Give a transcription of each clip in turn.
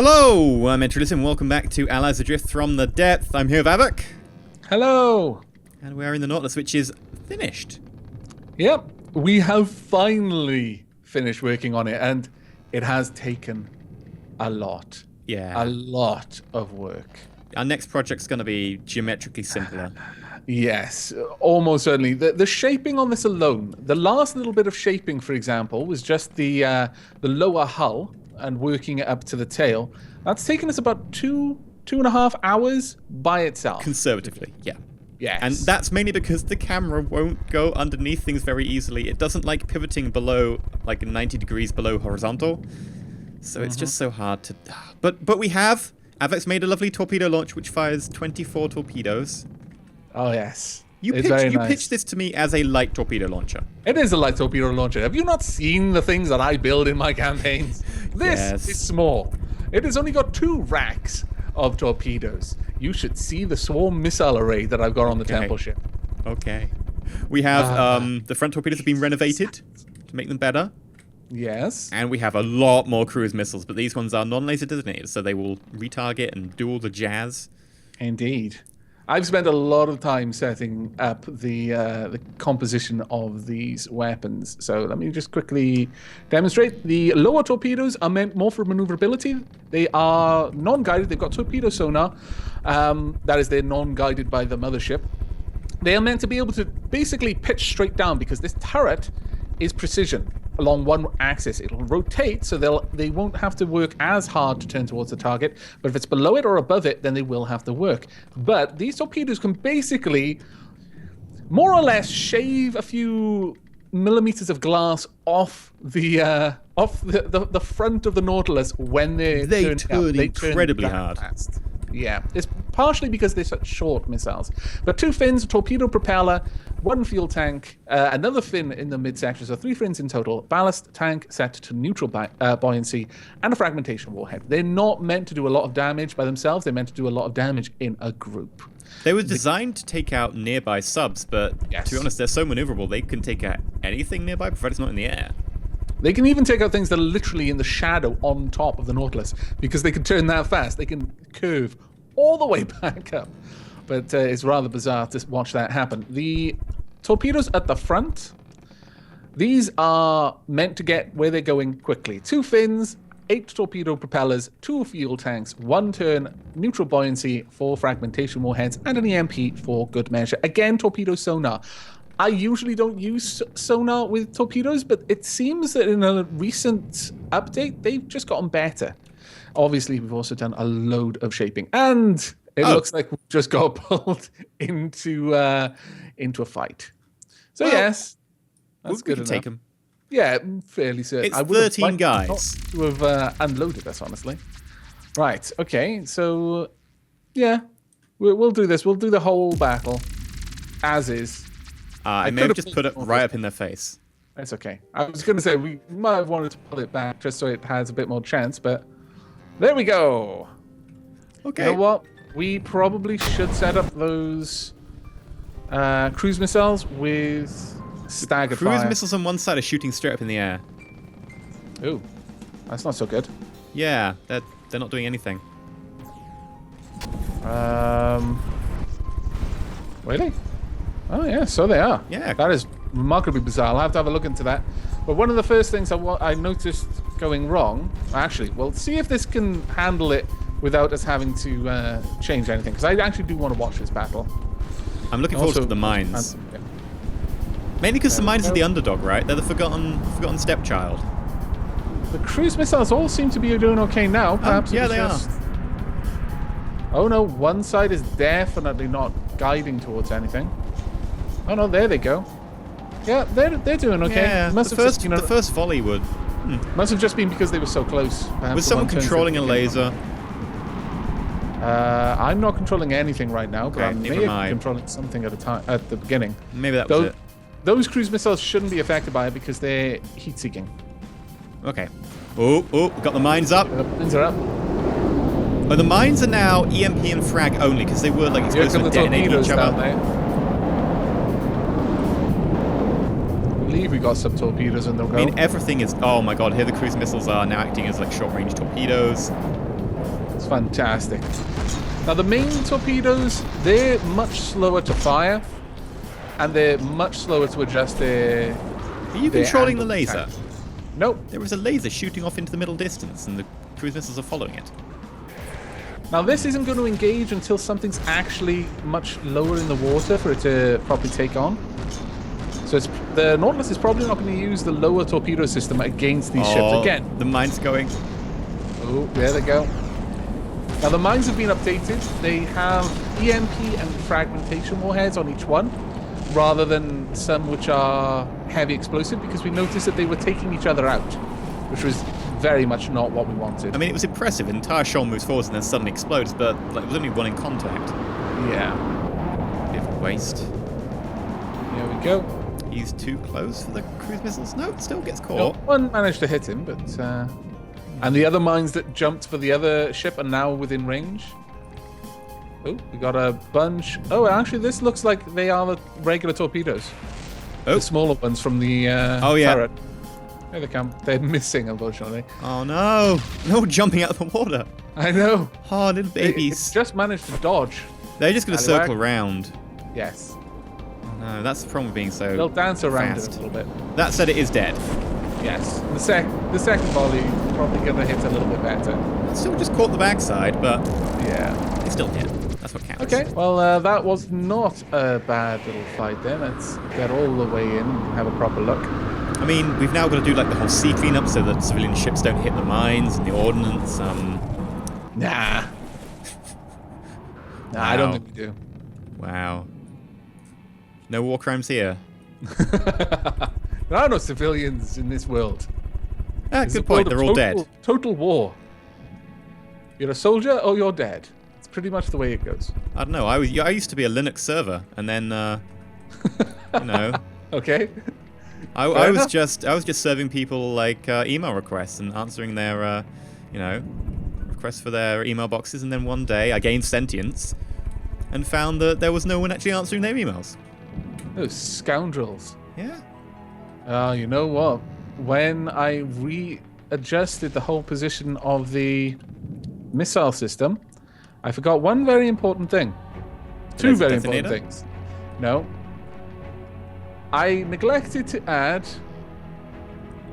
Hello, I'm EnterElysium. Welcome back to Allies Adrift from the Depth. I'm here with Avok. Hello. And we're in the Nautilus, which is finished. Yep, we have finally finished working on it, and it has taken a lot. Yeah. A lot of work. Our next project's going to be geometrically simpler. Yes, almost certainly. The shaping on this alone, the last little bit of shaping, for example, was just the lower hull and working it up to the tail. That's taken us about two and a half hours by itself. Conservatively, yeah. Yes. And that's mainly because the camera won't go underneath things very easily. It doesn't like pivoting below, like 90 degrees below horizontal. So it's just so hard to... But we have... Avok's made a lovely torpedo launch which fires 24 torpedoes. Oh, yes. You pitched this to me as a light torpedo launcher. It is a light torpedo launcher. Have you not seen the things that I build in my campaigns? This is small. It has only got 2 racks of torpedoes. You should see the swarm missile array that I've got on the temple ship. Okay. We have the front torpedoes have been renovated to make them better. Yes. And we have a lot more cruise missiles, but these ones are non-laser designated, so they will retarget and do all the jazz. Indeed. I've spent a lot of time setting up the composition of these weapons. So let me just quickly demonstrate. The lower torpedoes are meant more for maneuverability. They are non-guided. They've got torpedo sonar. That is, they're non-guided by the mothership. They are meant to be able to basically pitch straight down because this turret is precision along one axis. It'll rotate, so they won't have to work as hard to turn towards the target. But if it's below it or above it, then they will have to work. But these torpedoes can basically, more or less, shave a few millimeters of glass off the front of the Nautilus when they turn incredibly hard. Fast. Yeah, it's partially because they're such short missiles. But 2 fins, a torpedo propeller, 1 fuel tank, another fin in the midsection, so 3 fins in total, ballast tank set to neutral buoyancy, and a fragmentation warhead. They're not meant to do a lot of damage by themselves. They're meant to do a lot of damage in a group. They were designed to take out nearby subs, but to be honest, they're so maneuverable, they can take out anything nearby, provided it's not in the air. They can even take out things that are literally in the shadow on top of the Nautilus, because they can turn that fast. They can curve all the way back up. But it's rather bizarre to watch that happen. The torpedoes at the front, these are meant to get where they're going quickly. 2 fins, 8 torpedo propellers, 2 fuel tanks, 1 turn, neutral buoyancy, 4 fragmentation warheads, and an EMP for good measure. Again, torpedo sonar. I usually don't use sonar with torpedoes, but it seems that in a recent update, they've just gotten better. Obviously, we've also done a load of shaping, and it looks like we just got pulled into a fight. So yes, that's good enough. Take them. Yeah, fairly certain. It's 13 guys. Not to have unloaded us, honestly. Right. Okay. So yeah, we'll do this. We'll do the whole battle as is. I may have just put it right up in their face. That's okay. I was going to say we might have wanted to pull it back just so it has a bit more chance, but there we go. Okay. You know what? We probably should set up those cruise missiles with staggered fire. Cruise missiles on one side are shooting straight up in the air. Ooh, that's not so good. Yeah, they're not doing anything. Really? Oh, yeah, so they are. Yeah. That is remarkably bizarre. I'll have to have a look into that. But one of the first things I noticed going wrong... Actually, well, see if this can handle it without us having to change anything. Because I actually do want to watch this battle. I'm looking forward to the mines. Mainly because the mines are the underdog, right? They're the forgotten stepchild. The cruise missiles all seem to be doing okay now. Perhaps yeah, they are. Oh, no, one side is definitely not guiding towards anything. Oh no, there they go. Yeah, they're doing okay. Yeah, the first volley would. Must have just been because they were so close. Was someone controlling a laser? I'm not controlling anything right now, but I may have been controlling something at the beginning. Maybe that was it. Those cruise missiles shouldn't be affected by it because they're heat-seeking. Okay. Oh, we got the mines up. The mines are up. Oh, the mines are now EMP and frag only because they were like exposed to detonate each other. I believe we got some torpedoes in the go. I mean, everything is... Oh my god, here the cruise missiles are now acting as like short-range torpedoes. It's fantastic. Now, the main torpedoes, they're much slower to fire, and they're much slower to adjust their... Are you controlling the laser? Attack. Nope. There was a laser shooting off into the middle distance, and the cruise missiles are following it. Now, this isn't going to engage until something's actually much lower in the water for it to properly take on. So the Nautilus is probably not going to use the lower torpedo system against these ships again. The mine's going. Oh, there they go. Now, the mines have been updated. They have EMP and fragmentation warheads on each one, rather than some which are heavy explosive, because we noticed that they were taking each other out, which was very much not what we wanted. I mean, it was impressive. An entire shoal moves forwards and then suddenly explodes, but like, there was only one in contact. Yeah. Bit of a waste. Here we go. He's too close for the cruise missiles. No, it still gets No, caught. one managed to hit him, but... And the other mines that jumped for the other ship are now within range. Oh, we got a bunch. Oh, actually, this looks like they are the regular torpedoes. Oh. The smaller ones from the turret. There they come. They're missing, unfortunately. Oh no! No jumping out of the water. I know. Oh, little babies. It just managed to dodge. They're just going to Scallywag. circle around. Yes. No, that's the problem with being so They'll dance around fast. it a little bit. That said, it is dead. Yes. The second volley is probably going to hit a little bit better. Still just caught the backside, but Yeah. it's still hit. That's what counts. Okay. Well, that was not a bad little fight then. Let's get all the way in and have a proper look. I mean, we've now got to do like the whole sea cleanup so that civilian ships don't hit the mines and the ordnance. Nah. Nah, I don't think we do. Wow. No war crimes here. There are no civilians in this world. Ah, It's a good point. world of They're all dead. Total war. You're a soldier or you're dead. It's pretty much the way it goes. I don't know. I used to be a Linux server, and then you know, Okay. I was just serving people like email requests and answering their requests for their email boxes, and then one day I gained sentience and found that there was no one actually answering their emails. Those scoundrels. Yeah. You know what? When I readjusted the whole position of the missile system, I forgot one very important thing. Two very important things. No. I neglected to add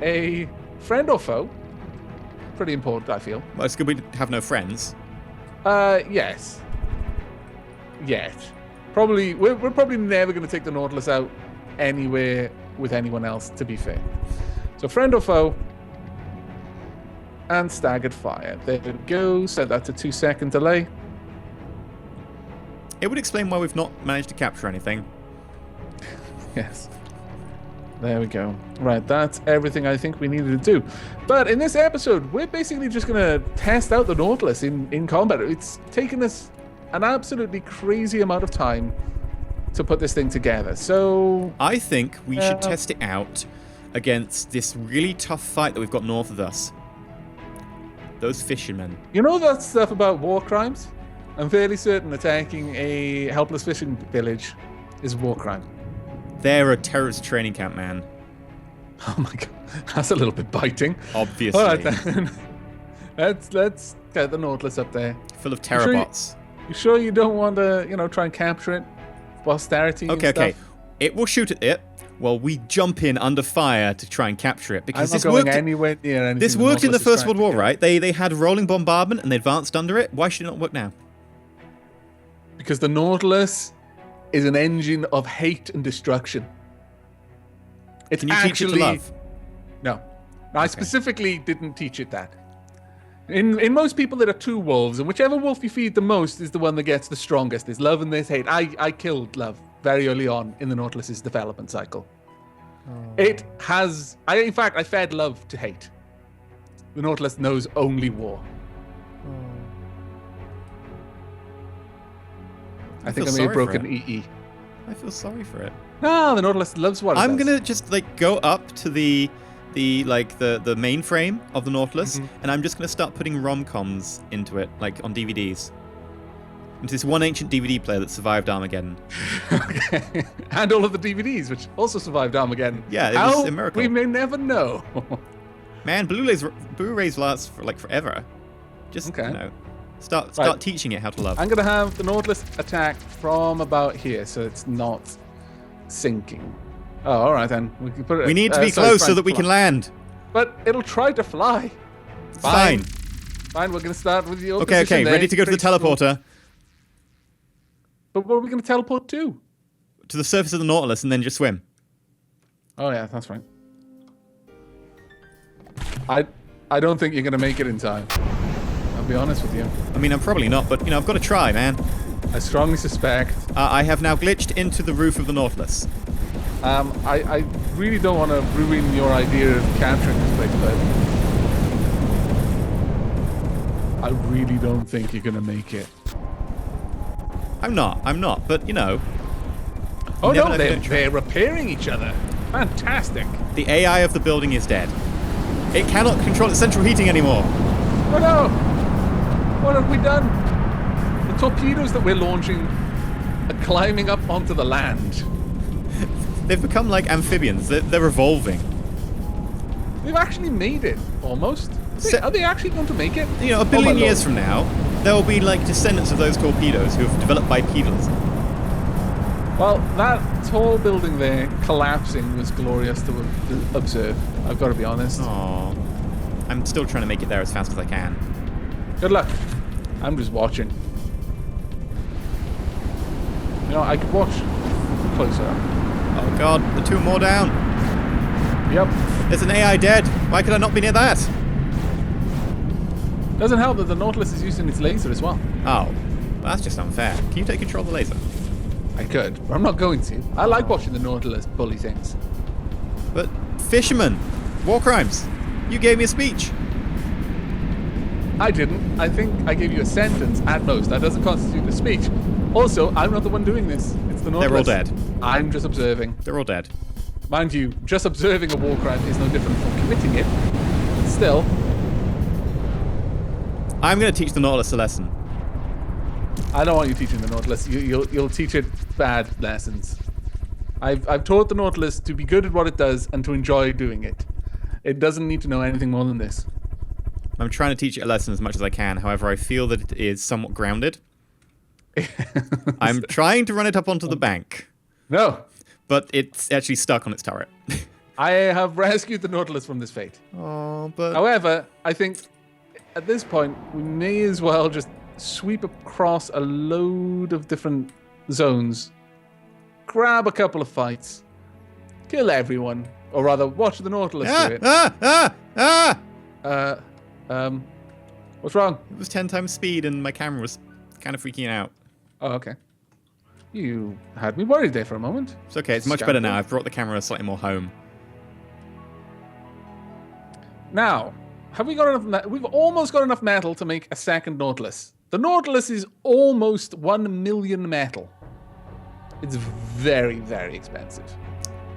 a friend or foe. Pretty important, I feel. Well, it's good we have no friends. Yes. Yet. Probably, we're probably never going to take the Nautilus out anywhere with anyone else, to be fair. So friend or foe, and staggered fire. There we go. Set that to 2-second delay. It would explain why we've not managed to capture anything. Yes. There we go. Right, that's everything I think we needed to do. But in this episode, we're basically just going to test out the Nautilus in combat. It's taken us an absolutely crazy amount of time to put this thing together. So I think we should test it out against this really tough fight that we've got north of us. Those fishermen. you know that stuff about war crimes? I'm fairly certain attacking a helpless fishing village is a war crime. They're a terrorist training camp, man. Oh my god, that's a little bit biting. Obviously. All right then. Let's get the Nautilus up there. Full of terror bots. You sure you don't want to, try and capture it? Posterity and Okay. stuff? It will shoot at it while we jump in under fire to try and capture it. Because I'm this not going worked. anywhere near anything. This the worked in the Nautilus is First World trying War, to do. right? They had rolling bombardment and they advanced under it. Why should it not work now? Because the Nautilus is an engine of hate and destruction. It's Can you teach it to love? No. I specifically didn't teach it that. In most people, there are two wolves, and whichever wolf you feed the most is the one that gets the strongest. There's love and there's hate. I killed love very early on in the Nautilus's development cycle. It has... in fact, I fed love to hate. The Nautilus knows only war. I think I may have broken EE. I feel sorry for it. No, the Nautilus loves what it I'm does. gonna just go up to the mainframe of the Nautilus, and I'm just gonna start putting rom-coms into it, like on DVDs. Into this one ancient DVD player that survived Armageddon. Okay. And all of the DVDs, which also survived Armageddon. Yeah, it was a miracle. We may never know. Man, Blu-rays last for forever. Just Okay. Start teaching it how to love. I'm going to have the Nautilus attack from about here, so it's not sinking. Oh, all right then. We can put it. We need to be close so that we can land. But it'll try to fly. Fine. Fine, we're going to start with your Okay, position there. ready to go to the teleporter. But where are we going to teleport to? To the surface of the Nautilus and then just swim. Oh yeah, that's right. I don't think you're going to make it in time. I'll be honest with you. I mean, I'm probably not, but, I've got to try, man. I strongly suspect. I have now glitched into the roof of the Nautilus. I really don't want to ruin your idea of capturing this place, but I really don't think you're going to make it. I'm not, but, Oh no, they're repairing each other. Fantastic. The AI of the building is dead. It cannot control its central heating anymore. Oh no! What have we done? The torpedoes that we're launching are climbing up onto the land. They've become like amphibians. They're evolving. They've actually made it, almost. Are they actually going to make it? A billion years from now, there will be like descendants of those torpedoes who have developed bipedalism. Well, that tall building there collapsing was glorious to observe. I've got to be honest. Aww. I'm still trying to make it there as fast as I can. Good luck. I'm just watching. I could watch closer. Oh god, the two more down. Yep. There's an AI dead. Why could I not be near that? Doesn't help that the Nautilus is using its laser as well. Oh, well, that's just unfair. Can you take control of the laser? I could, but I'm not going to. I like watching the Nautilus bully things. But, fisherman, war crimes. You gave me a speech. I didn't. I think I gave you a sentence at most. That doesn't constitute a speech. Also, I'm not the one doing this. It's the Nautilus. They're all dead. I'm just observing. They're all dead. Mind you, just observing a war crime is no different from committing it. Still. I'm going to teach the Nautilus a lesson. I don't want you teaching the Nautilus. You'll teach it bad lessons. I've taught the Nautilus to be good at what it does and to enjoy doing it. It doesn't need to know anything more than this. I'm trying to teach it a lesson as much as I can. However, I feel that it is somewhat grounded. I'm trying to run it up onto the bank. No. But it's actually stuck on its turret. I have rescued the Nautilus from this fate. Oh, but... However, I think at this point, we may as well just sweep across a load of different zones, grab a couple of fights, kill everyone, or rather, watch the Nautilus do it. What's wrong? It was 10 times speed and my camera was kind of freaking out. Oh, okay. You had me worried there for a moment. It's okay, it's much better now. I've brought the camera slightly more home. Now, have we got enough? We've almost got enough metal to make a second Nautilus. The Nautilus is almost 1 million metal. It's very, very expensive.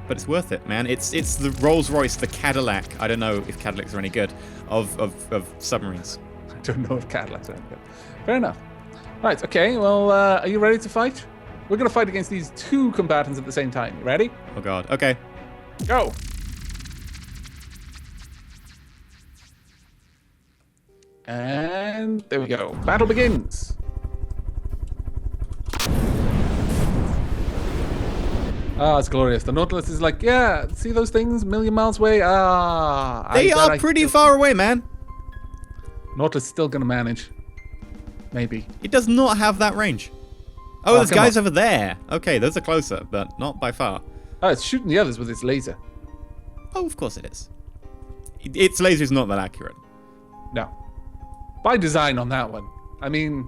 But it's worth it, man. It's the Rolls Royce, the Cadillac. I don't know if Cadillacs are any good of submarines. I don't know if Cadillacs are any good. Fair enough. Right. Okay. Well, are you ready to fight? We're gonna fight against these two combatants at the same time. You ready? Oh god. Okay. Go. And there we go. Battle begins. Ah, it's glorious. The Nautilus is like, yeah, see those things a million miles away? They are pretty far away, man. Nautilus is still going to manage. Maybe. It does not have that range. Oh, there's guys over there. Okay, those are closer, but not by far. Oh, it's shooting the others with its laser. Oh, of course it is. Its laser is not that accurate. No. By design on that one. I mean,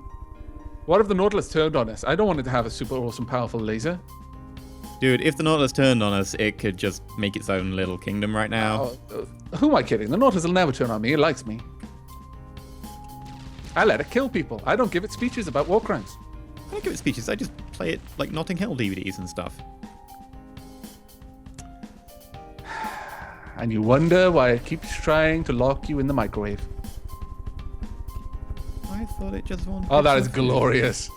what if the Nautilus turned on us? I don't want it to have a super awesome, powerful laser. Dude, if the Nautilus turned on us, it could just make its own little kingdom right now. Who am I kidding? The Nautilus will never turn on me. It likes me. I let it kill people. I don't give it speeches about war crimes. I don't give it speeches. I just play it like Notting Hill DVDs and stuff. And you wonder why it keeps trying to lock you in the microwave. I thought it just wanted... Oh, that is glorious.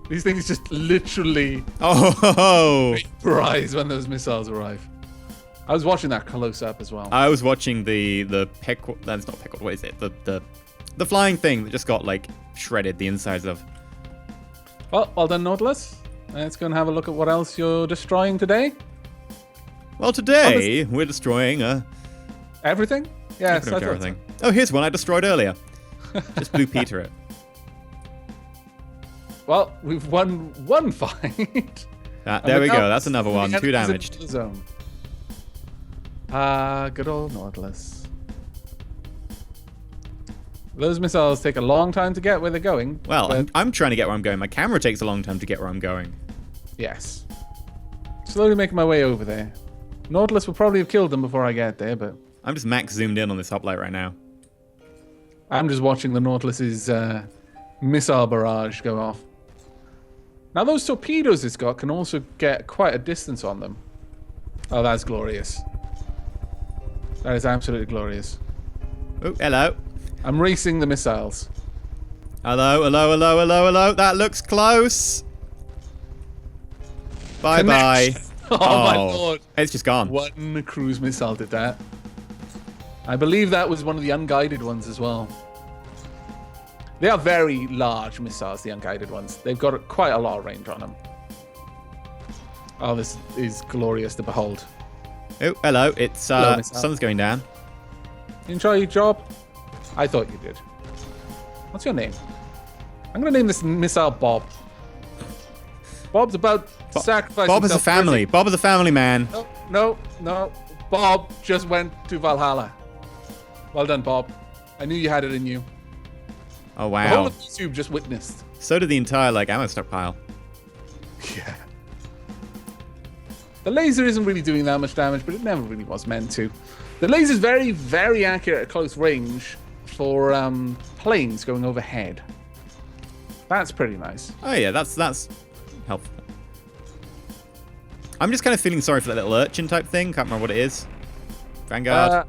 These things just literally rise when those missiles arrive. I was watching that close up as well. I was watching the Pequod... That's not Pequod. What is it? The The flying thing that just got, like, shredded the insides of. Well done, Nautilus. Let's go and have a look at what else you're destroying today. Well, today, we're destroying, Everything? Yes, pretty much I thought everything. Oh, here's one I destroyed earlier. Just Blue Peter it. Well, we've won one fight. There we go. That's another one. 2 damaged. Zone. Good old Nautilus. Those missiles take a long time to get where they're going. Well, I'm trying to get where I'm going. My camera takes a long time to get where I'm going. Yes. Slowly making my way over there. Nautilus will probably have killed them before I get there, but... I'm just max zoomed in on this hoplite right now. I'm just watching the Nautilus's missile barrage go off. Now, those torpedoes it's got can also get quite a distance on them. Oh, that's glorious. That is absolutely glorious. Oh, hello. I'm racing the missiles. Hello, hello, hello, hello, hello. That looks close. Bye-bye. Oh, my lord. It's just gone. One cruise missile did that. I believe that was one of the unguided ones as well. They are very large missiles, the unguided ones. They've got quite a lot of range on them. Oh, this is glorious to behold. Oh, hello. It's sun's going down. You enjoy your job? I thought you did. What's your name? I'm going to name this missile Bob. Bob's about to sacrifice Bob is a himself. family. Bob is a family man. No. Bob just went to Valhalla. Well done, Bob. I knew you had it in you. Oh, The whole wow. of YouTube just witnessed. So did the entire, like, ammo stockpile. Yeah. The laser isn't really doing that much damage, but it never really was meant to. The laser's very, very accurate at close range for planes going overhead. That's pretty nice. Oh, yeah, that's helpful. I'm just kind of feeling sorry for that little urchin type thing. Can't remember what it is. Vanguard.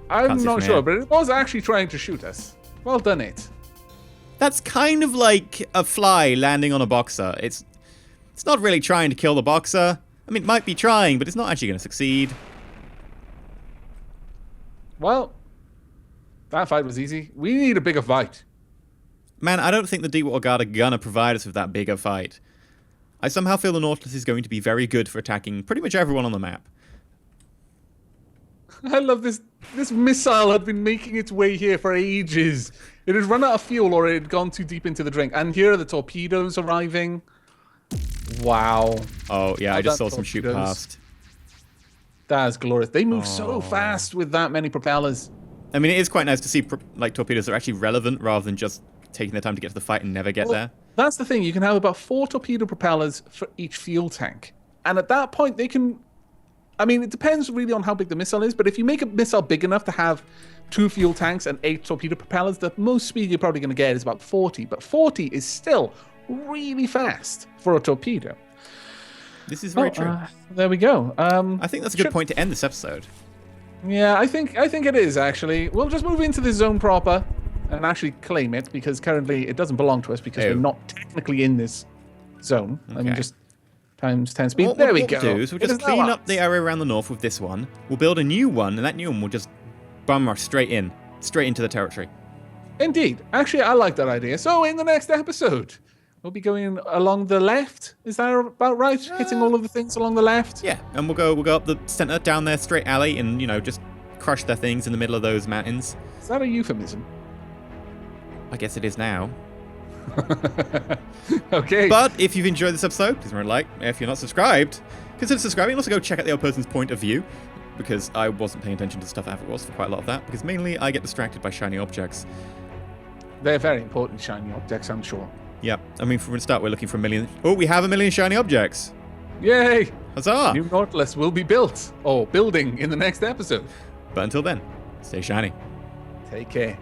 I'm not from sure, here. but it was actually trying to shoot us. Well done, it. That's kind of like a fly landing on a boxer. It's not really trying to kill the boxer. I mean, it might be trying, but it's not actually going to succeed. Well, that fight was easy. We need a bigger fight. Man, I don't think the Deepwater Guard are going to provide us with that bigger fight. I somehow feel the Nautilus is going to be very good for attacking pretty much everyone on the map. I love this. This missile had been making its way here for ages. It had run out of fuel or it had gone too deep into the drink. And here are the torpedoes arriving. Wow. Oh, yeah, I just saw some shoot torpedoes. past. That's glorious. They move so fast with that many propellers. I mean, it is quite nice to see like torpedoes that are actually relevant rather than just taking their time to get to the fight and never get there. That's the thing. You can have about 4 torpedo propellers for each fuel tank. And at that point, they can... I mean, it depends really on how big the missile is, but if you make a missile big enough to have 2 fuel tanks and 8 torpedo propellers, the most speed you're probably going to get is about 40. But 40 is still really fast for a torpedo. This is very true. There we go. I think that's a good point to end this episode. Yeah, I think it is, actually. We'll just move into the zone proper and actually claim it, because currently it doesn't belong to us because we're not technically in this zone. Okay. Let me just times 10 speed. What There we we'll go. do is we'll just clean up the area around the north with this one. We'll build a new one, and that new one will just bum rush straight into the territory. Indeed. Actually, I like that idea. So in the next episode, we'll be going along the left. Is that about right? Hitting all of the things along the left? Yeah, and we'll go up the center down their straight alley and, you know, just crush their things in the middle of those mountains. Is that a euphemism? I guess it is now. Okay. But if you've enjoyed this episode, please remember to like. If you're not subscribed, consider subscribing. Also go check out the other person's point of view, because I wasn't paying attention to stuff after was for quite a lot of that, because mainly I get distracted by shiny objects. They're very important shiny objects, I'm sure. Yeah, I mean, from the start, we're looking for 1 million. Oh, we have 1 million shiny objects. Yay! Huzzah! New Nautilus will be built, or building, in the next episode. But until then, stay shiny. Take care.